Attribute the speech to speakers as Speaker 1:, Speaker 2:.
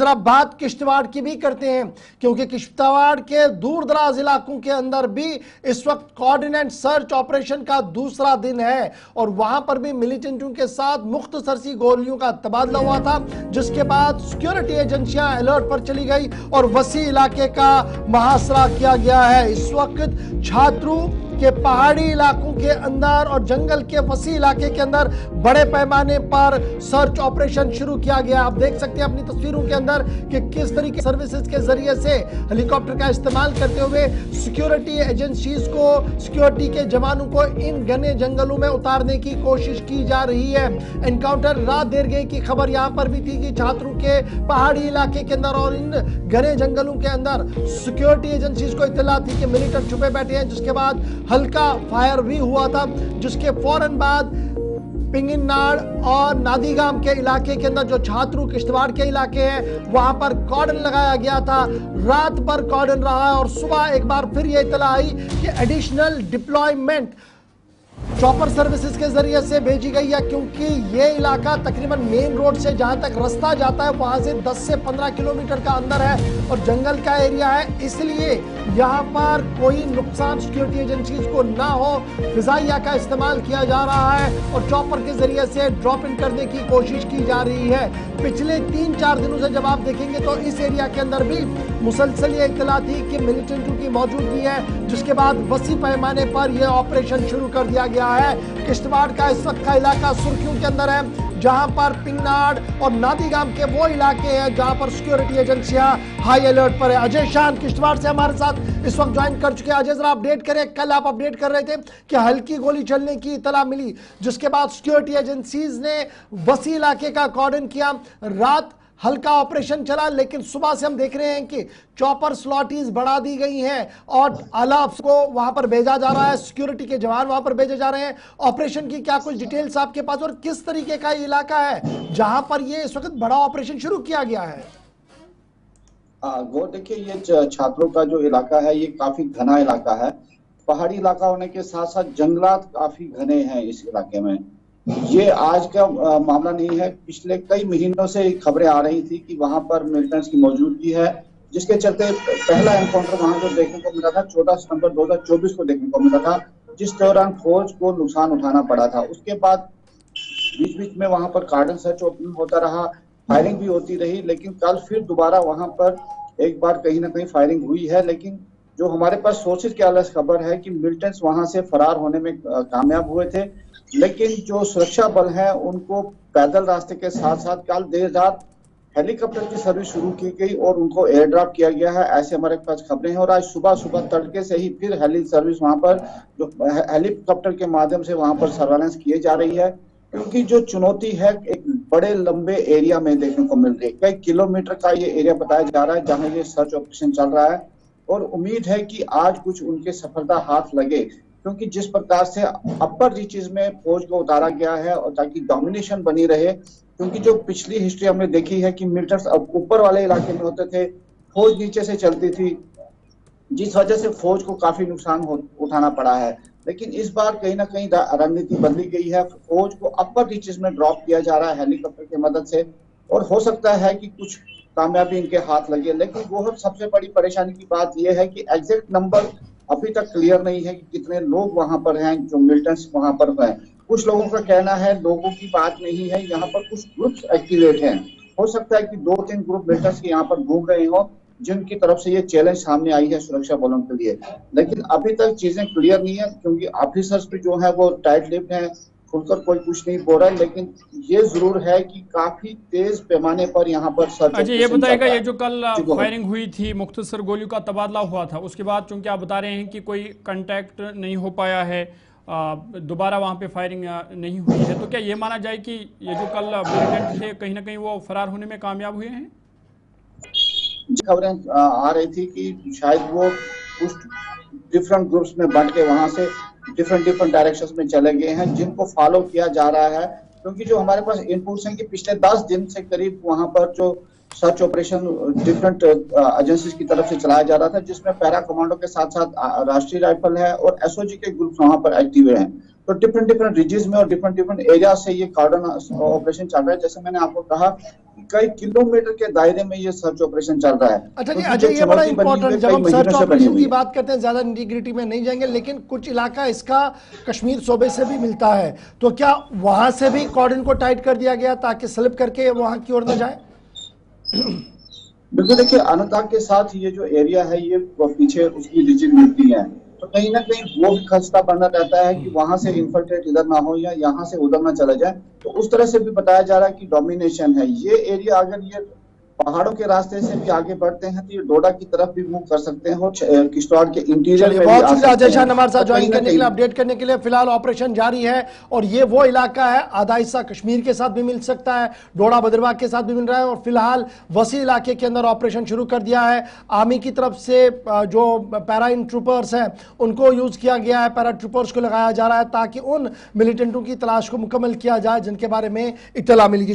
Speaker 1: जरा बात किश्तवाड़ की भी करते हैं, क्योंकि किश्तवाड़ के दूर दराज इलाकों के अंदर भी इस वक्त कोऑर्डिनेट सर्च ऑपरेशन का दूसरा दिन है और वहां पर भी मिलिटेंटों के साथ मुख्तसर सी गोलियों का तबादला हुआ था, जिसके बाद सिक्योरिटी एजेंसियां अलर्ट पर चली गई और वसी इलाके का मुहासरा किया गया है। इस वक्त छात्रों के पहाड़ी इलाकों के अंदर और जंगल के वसी इलाके के अंदर बड़े पैमाने पर सर्च ऑपरेशन शुरू किया गया। आप देख सकते हैं अपनी तस्वीरों के अंदर कि किस तरीके सर्विसेज के जरिए से हेलीकॉप्टर का इस्तेमाल करते हुए सिक्योरिटी एजेंसीज को, सिक्योरिटी के जवानों को इन घने जंगलों में उतारने की कोशिश की जा रही है। एनकाउंटर रात देर गई की खबर यहां पर भी थी कि छात्रों के पहाड़ी इलाके के अंदर और इन घने जंगलों के अंदर सिक्योरिटी एजेंसीज को इत्तला थी कि मिलिटेंट छुपे बैठे हैं, जिसके बाद हल्का फायर भी हुआ था, जिसके फौरन बाद पिंगिनाड़ और नादीगाम के इलाके के अंदर जो छात्रों किश्तवाड़ के इलाके हैं वहां पर कॉर्डन लगाया गया था। रात भर कॉर्डन रहा है और सुबह एक बार फिर यह इत्तला आई कि एडिशनल डिप्लॉयमेंट चॉपर सर्विसेज के जरिए से भेजी गई है, क्योंकि ये इलाका तकरीबन मेन रोड से जहां तक रास्ता जाता है वहां से 10 से 15 किलोमीटर का अंदर है और जंगल का एरिया है, इसलिए यहां पर कोई नुकसान सिक्योरिटी एजेंसीज को ना हो, फिजाइया का इस्तेमाल किया जा रहा है और चॉपर के जरिए से ड्रॉप इन करने की कोशिश की जा रही है। पिछले 3-4 दिनों से जब आप देखेंगे तो इस एरिया के अंदर भी मुसलसल ये इत्तला थी कि मिलिटेंटों की मौजूदगी है, जिसके बाद वसी पैमाने पर यह ऑपरेशन शुरू कर दिया गया है। किश्तवाड़ का इस वक्त का इलाका सुर्खियों के अंदर है, जहां पर पिंगनाड़ और नादीगाम के वो इलाके हैं जहां पर सिक्योरिटी एजेंसियां हाई अलर्ट पर है। अजय शान किश्तवाड़ से हमारे साथ इस वक्त ज्वाइन कर चुके हैं। अजय जरा अपडेट करें, कल आप अपडेट कर रहे थे कि हल्की गोली चलने की इतला मिली, जिसके बाद सिक्योरिटी एजेंसीज ने वसी इलाके का कॉर्डन किया, रात हल्का ऑपरेशन चला, लेकिन सुबह से हम देख रहे हैं कि चॉपर स्लॉटीज बढ़ा दी गई हैं और आलाफ को वहां पर भेजा जा रहा है, सिक्योरिटी के जवान वहां पर भेजे जा रहे हैं। ऑपरेशन की क्या कुछ डिटेल्स आपके पास और किस तरीके का इलाका है जहां पर ये इस वक्त बड़ा ऑपरेशन शुरू किया गया है?
Speaker 2: वो देखिए, ये छात्रों का जो इलाका है ये काफी घना इलाका है। पहाड़ी इलाका होने के साथ साथ जंगलात काफी घने हैं इस इलाके में। ये आज का मामला नहीं है, पिछले कई महीनों से खबरें आ रही थी कि वहां पर मिलिटेंट्स की मौजूदगी है, जिसके चलते पहला एनकाउंटर वहां जो देखने को मिला था 14 सितंबर 2024 को देखने को मिला था, जिस दौरान फौज को नुकसान उठाना पड़ा था। उसके बाद बीच बीच में वहां पर कार्डन सर्च ओपनिंग होता रहा, फायरिंग भी होती रही, लेकिन कल फिर दोबारा वहां पर एक बार कहीं ना कहीं फायरिंग हुई है। लेकिन जो हमारे पास सोर्सेज के अलग खबर है कि मिलिटेंट्स वहां से फरार होने में कामयाब हुए थे, लेकिन जो सुरक्षा बल है उनको पैदल रास्ते के साथ साथ कल देर रात हेलीकॉप्टर की सर्विस शुरू की गई और उनको एयर ड्रॉप किया गया है, ऐसे हमारे पास खबरें हैं। और आज सुबह सुबह तड़के से ही फिर हेली सर्विस वहां पर जो हेलीकॉप्टर के माध्यम से वहां पर सर्वेलेंस किए जा रही है, क्योंकि जो चुनौती है एक बड़े लंबे एरिया में देखने को मिल रही है। कई किलोमीटर का ये एरिया बताया जा रहा है जहां ये सर्च ऑपरेशन चल रहा है और उम्मीद है कि आज कुछ उनके सफलता हाथ लगे, क्योंकि जिस प्रकार से अपर रीचेस में फौज को उतारा गया है और ताकि डोमिनेशन बनी रहे, क्योंकि जो पिछली हिस्ट्री हमने देखी है कि मिलिटेंट्स अब ऊपर वाले इलाके में होते थे, फौज नीचे से चलती थी, जिस वजह से फौज को काफी नुकसान उठाना पड़ा है। लेकिन इस बार कहीं ना कहीं रणनीति बदली गई है, फौज को अपर रीचेस में ड्रॉप किया जा रहा है हेलीकॉप्टर की मदद से और हो सकता है कि कुछ कामयाबी इनके हाथ लगे। लेकिन वो सबसे बड़ी परेशानी की बात यह है कि एग्जैक्ट नंबर अभी तक क्लियर नहीं है कि कितने लोग वहां पर हैं जो मिलिटेंट्स वहां पर हैं। कुछ लोगों का कहना है लोगों की बात नहीं है, यहाँ पर कुछ ग्रुप्स एक्टिवेट हैं। हो सकता है कि 2-3 ग्रुप मिलिटेंट्स यहाँ पर घूम रहे हो जिनकी तरफ से ये चैलेंज सामने आई है सुरक्षा बलों के लिए। लेकिन अभी तक चीजें क्लियर नहीं है, क्योंकि ऑफिसर्स भी जो है वो टाइट लिप्ड हैं, खुलकर कोई कुछ नहीं बोल रहा है। लेकिन ये जरूर है कि काफी तेज पैमाने पर यहाँ पर सर्च।
Speaker 3: अच्छा, ये बताएगा, ये जो कल फायरिंग हुई थी, मुख्तसर गोलियों का तबादला हुआ था, उसके बाद चूंकि आप बता रहे हैं कि कोई कांटेक्ट नहीं हो पाया है, दोबारा वहां पे फायरिंग नहीं हुई है, तो क्या ये माना जाए कि ये जो कल मिलिटेंट थे कहीं ना कहीं वो फरार होने में कामयाब हुए हैं?
Speaker 2: खबरें आ रही थी कि शायद वो कुछ डिफरेंट ग्रुप्स में बंट के वहां से डिफरेंट डायरेक्शंस में चले गए हैं, जिनको फॉलो किया जा रहा है। क्योंकि जो हमारे पास इनपुट्स हैं कि पिछले 10 दिन से करीब वहां पर जो सर्च ऑपरेशन डिफरेंट एजेंसीज की तरफ से चलाया जा रहा था, जिसमें पैरा कमांडो के साथ साथ राष्ट्रीय राइफल है और एसओजी के ग्रुप वहां पर एक्टिव हैं। तो डिफरेंट डिफरेंट रीजन्स में और डिफरेंट डिफरेंट एरिया से ये कॉर्डन ऑपरेशन चल रहा है। जैसे मैंने आपको कहा, कई किलोमीटर के दायरे में ये सर्च ऑपरेशन चल रहा है।
Speaker 1: अच्छा जी, अच्छा ये बड़ा इंपॉर्टेंट, जब हम सर्च ऑपरेशन की बात करते हैं, ज्यादा इंटीग्रिटी में नहीं जाएंगे, लेकिन कुछ इलाका इसका कश्मीर सूबे से भी मिलता है, तो क्या वहां से भी कॉर्डन को टाइट कर दिया गया ताकि स्लिप करके वहां की ओर न जाए?
Speaker 2: बिल्कुल, देखिए अनंतनाग के साथ ये जो एरिया है ये पीछे उसकी रीजन मिलती है, तो कहीं ना कहीं वो भी खस्ता बना रहता है कि वहां से इन्फिल्ट्रेट इधर ना हो या यहाँ से उधर ना चला जाए। तो उस तरह से भी बताया जा रहा है कि डोमिनेशन है ये एरिया। अगर ये पहाड़ों के रास्ते से भी आगे बढ़ते हैं तो ये डोडा की तरफ भी मूव कर सकते हैं और किश्तवाड़ के इंटीरियर में भी
Speaker 1: बहुत
Speaker 2: आ
Speaker 1: शुक्रिया
Speaker 2: सकते
Speaker 1: अजय शाह
Speaker 2: हैं।
Speaker 1: हमारे साथ
Speaker 2: तो कहीं
Speaker 1: ज्वाइन
Speaker 2: ना
Speaker 1: करने के लिए,
Speaker 2: कहीं
Speaker 1: अपडेट करने के लिए। फिलहाल ऑपरेशन जारी है और ये वो इलाका है, आधा हिस्सा कश्मीर के साथ भी मिल सकता है, डोडा भद्रवाह के साथ भी मिल रहा है, और फिलहाल वसी इलाके के अंदर ऑपरेशन शुरू कर दिया है। आर्मी की तरफ से जो पैरा ट्रूपर्स हैं उनको यूज किया गया है, पैरा ट्रूपर्स को लगाया जा रहा है ताकि उन मिलिटेंटों की तलाश को मुकम्मल किया जाए जिनके बारे में इत्तला मिली।